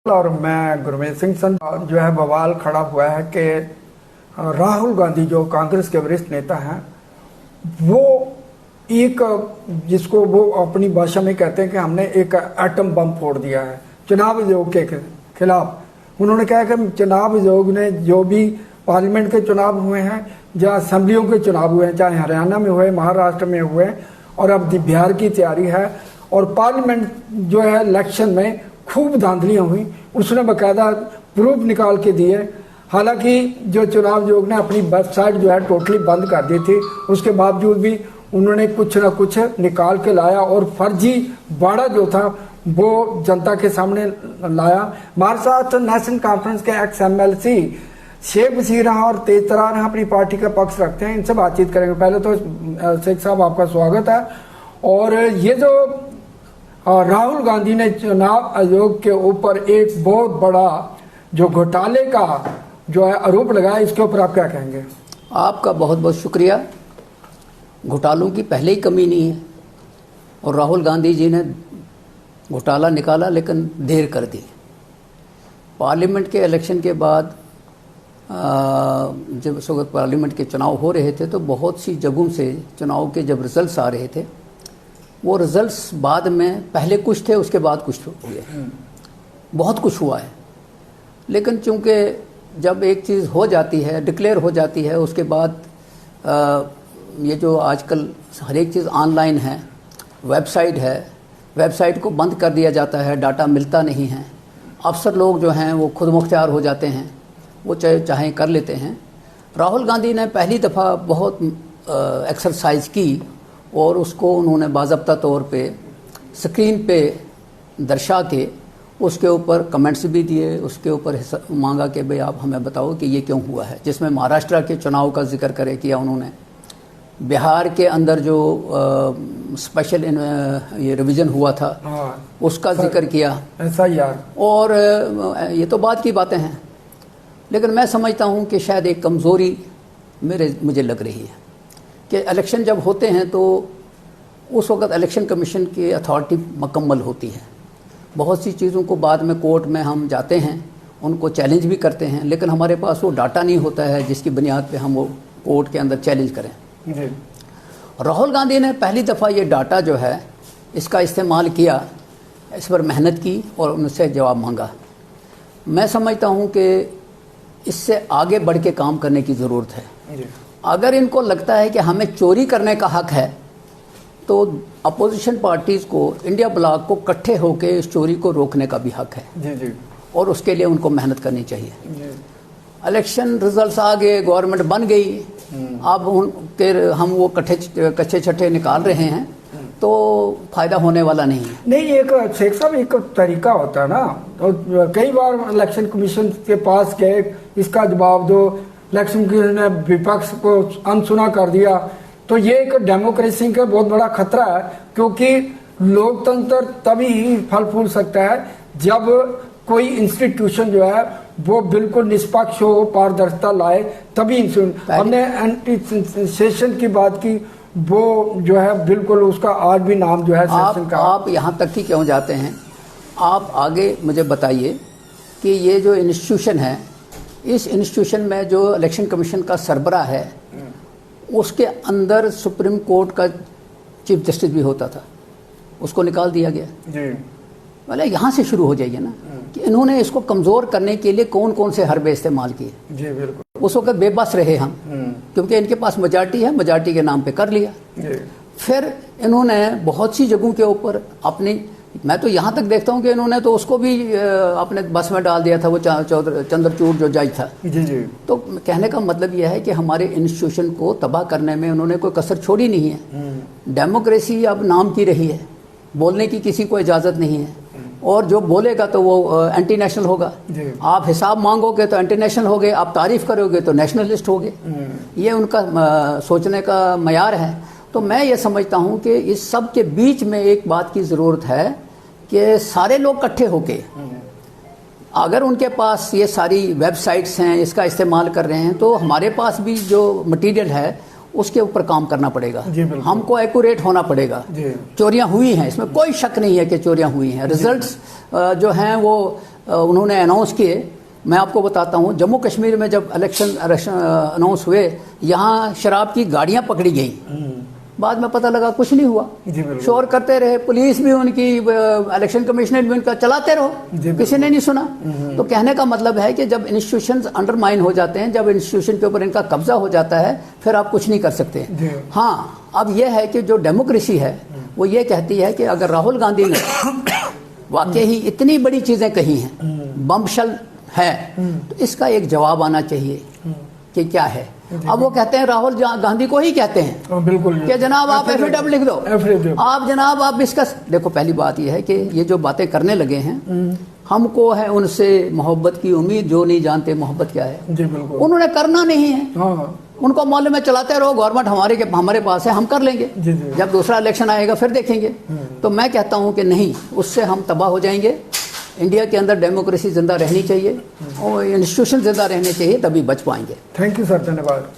और मैं गुरमीत सिंह संत जो है बवाल खड़ा हुआ है कि राहुल गांधी जो कांग्रेस के वरिष्ठ नेता हैं वो एक जिसको वो अपनी भाषा में कहते हैं कि हमने एक एटम बम फोड़ दिया है चुनाव आयोग के खिलाफ। उन्होंने कहा कि चुनाव आयोग ने जो भी पार्लियामेंट के चुनाव हुए हैं या असेंबलियों के चुनाव हुए हैं, चाहे हरियाणा में हुए, महाराष्ट्र में हुए और अब बिहार की तैयारी है, और पार्लियामेंट जो है इलेक्शन में खूब धांधलियाँ हुई, उसने बाकायदा प्रूफ निकाल के दिए। हालांकि जो चुनाव आयोग ने अपनी वेबसाइट जो है टोटली बंद कर दी थी, उसके बावजूद भी उन्होंने कुछ ना कुछ निकाल के लाया और फर्जी बाड़ा जो था वो जनता के सामने लाया। हमारे साथ नेशनल कॉन्फ्रेंस के एक्स MLC शेख वसीर और तेज तरार अपनी पार्टी का पक्ष रखते हैं, इनसे बातचीत करेंगे। पहले तो शेख साहब आपका स्वागत है। और ये जो राहुल गांधी ने चुनाव आयोग के ऊपर एक बहुत बड़ा जो घोटाले का जो है आरोप लगाया, इसके ऊपर आप क्या कहेंगे? आपका बहुत बहुत शुक्रिया। घोटालों की पहले ही कमी नहीं है और राहुल गांधी जी ने घोटाला निकाला लेकिन देर कर दी। पार्लियामेंट के इलेक्शन के बाद जब उस वक्त पार्लियामेंट के चुनाव हो रहे थे तो बहुत सी जगहों से चुनाव के जब रिजल्ट्स आ रहे थे, वो रिजल्ट्स बाद में पहले कुछ थे, उसके बाद कुछ हुए, बहुत कुछ हुआ है। लेकिन चूंकि जब एक चीज़ हो जाती है, डिक्लेयर हो जाती है, उसके बाद ये जो आजकल हर एक चीज़ ऑनलाइन है, वेबसाइट है, वेबसाइट को बंद कर दिया जाता है, डाटा मिलता नहीं है। अफसर लोग जो हैं वो खुद मुख्तियार हो जाते हैं, वो चाहे कर लेते हैं। राहुल गांधी ने पहली दफ़ा बहुत एक्सरसाइज की और उसको उन्होंने बाज़ाब्ता तौर पे स्क्रीन पे दर्शा के उसके ऊपर कमेंट्स भी दिए, उसके ऊपर मांगा कि भाई आप हमें बताओ कि ये क्यों हुआ है। जिसमें महाराष्ट्र के चुनाव का जिक्र किया उन्होंने, बिहार के अंदर जो स्पेशल ये रिवीजन हुआ था उसका जिक्र किया, ऐसा यार। और ये तो बात की बातें हैं, लेकिन मैं समझता हूँ कि शायद एक कमज़ोरी मुझे लग रही है कि इलेक्शन जब होते हैं तो उस वक्त इलेक्शन कमीशन की अथॉरिटी मुकम्मल होती है। बहुत सी चीज़ों को बाद में कोर्ट में हम जाते हैं, उनको चैलेंज भी करते हैं, लेकिन हमारे पास वो डाटा नहीं होता है जिसकी बुनियाद पे हम वो कोर्ट के अंदर चैलेंज करें। राहुल गांधी ने पहली दफ़ा ये डाटा जो है इसका इस्तेमाल किया, इस पर मेहनत की और उनसे जवाब मांगा। मैं समझता हूँ कि इससे आगे बढ़ के काम करने की ज़रूरत है। अगर इनको लगता है कि हमें चोरी करने का हक है तो अपोजिशन पार्टीज़ को, इंडिया ब्लॉक को इकट्ठे होकर इस चोरी को रोकने का भी हक है और उसके लिए उनको मेहनत करनी चाहिए। इलेक्शन रिजल्ट्स आ गए, गवर्नमेंट बन गई, अब हम वो कच्चे छट्टे निकाल रहे हैं तो फायदा होने वाला नहीं है। नहीं, एक शेख साहब एक तरीका होता है ना, तो कई बार इलेक्शन कमीशन के पास गए, इसका जवाब दो, इलेक्शन कमीशन ने विपक्ष को अनसुना कर दिया, तो ये एक डेमोक्रेसी का बहुत बड़ा खतरा है, क्योंकि लोकतंत्र तभी फल फूल सकता है जब कोई इंस्टीट्यूशन जो है वो बिल्कुल निष्पक्ष हो, पारदर्शिता लाए, तभी हमने एंटी सेशन की बात की, वो जो है बिल्कुल उसका आज भी नाम जो है सेशन का। आप यहाँ तक ही क्यों जाते हैं? आप आगे मुझे बताइए कि ये जो इंस्टीट्यूशन है, इस इंस्टीट्यूशन में जो इलेक्शन कमीशन का सरबराह है उसके अंदर सुप्रीम कोर्ट का चीफ जस्टिस भी होता था, उसको निकाल दिया गया जी। मतलब यहाँ से शुरू हो जाइए ना कि इन्होंने इसको कमज़ोर करने के लिए कौन कौन से हरबे इस्तेमाल किए जी। बिल्कुल उस वक्त बेबस रहे हम, क्योंकि इनके पास मेजॉरिटी है, मेजॉरिटी के नाम पे कर लिया। फिर इन्होंने बहुत सी जगहों के ऊपर अपनी, मैं तो यहाँ तक देखता हूँ कि इन्होंने तो उसको भी अपने बस में डाल दिया था, वो चंद्रचूड़ जो जज था जी। तो कहने का मतलब यह है कि हमारे इंस्टीट्यूशन को तबाह करने में उन्होंने कोई कसर छोड़ी नहीं है। डेमोक्रेसी अब नाम की रही है, बोलने की किसी को इजाज़त नहीं है, और जो बोलेगा तो वो एंटी नेशनल होगा। आप हिसाब मांगोगे तो एंटी नेशनल होगे, आप तारीफ करोगे तो नेशनलिस्ट होगे। ये उनका सोचने का मयार है। तो मैं ये समझता हूँ कि इस सब के बीच में एक बात की ज़रूरत है कि सारे लोग इकट्ठे होके, अगर उनके पास ये सारी वेबसाइट्स हैं, इसका इस्तेमाल कर रहे हैं, तो हमारे पास भी जो मटेरियल है उसके ऊपर काम करना पड़ेगा। हमको एक्यूरेट होना पड़ेगा। चोरियां हुई हैं, इसमें कोई शक नहीं है कि चोरियां हुई हैं। रिजल्ट्स जो हैं वो उन्होंने अनाउंस किए, मैं आपको बताता हूँ, जम्मू कश्मीर में जब इलेक्शन अनाउंस हुए, यहाँ शराब की गाड़ियाँ पकड़ी गई, बाद में पता लगा कुछ नहीं हुआ। शोर करते रहे, पुलिस भी उनकी, इलेक्शन कमिश्नर भी उनका, चलाते रहो, किसी ने नहीं सुना। तो कहने का मतलब है कि जब इंस्टीट्यूशंस अंडरमाइन हो जाते हैं, जब इंस्टीट्यूशन के ऊपर इनका कब्जा हो जाता है, फिर आप कुछ नहीं कर सकते। हाँ, अब यह है कि जो डेमोक्रेसी है वो ये कहती है कि अगर राहुल गांधी ने वाकई ही इतनी बड़ी चीजें कही हैं, बमशल है, तो इसका एक जवाब आना चाहिए कि क्या है। अब वो कहते हैं, राहुल गांधी को ही कहते हैं बिल्कुल कि जनाब आप एफिडेविट लिख दो, आप जनाब आप डिस्कस। देखो, पहली बात यह है कि ये जो बातें करने लगे हैं, हमको है उनसे मोहब्बत की उम्मीद, जो नहीं जानते मोहब्बत क्या है। जी बिल्कुल, उन्होंने करना नहीं है। हाँ, उनको मालूम है चलाते रहो, गवर्नमेंट हमारे पास है, हम कर लेंगे। जी जी। जब दूसरा इलेक्शन आएगा फिर देखेंगे। तो मैं कहता हूं कि नहीं, उससे हम तबाह हो जाएंगे। इंडिया के अंदर डेमोक्रेसी जिंदा रहनी चाहिए और इंस्टीट्यूशन जिंदा रहने चाहिए, तभी बच पाएंगे। थैंक यू सर, धन्यवाद।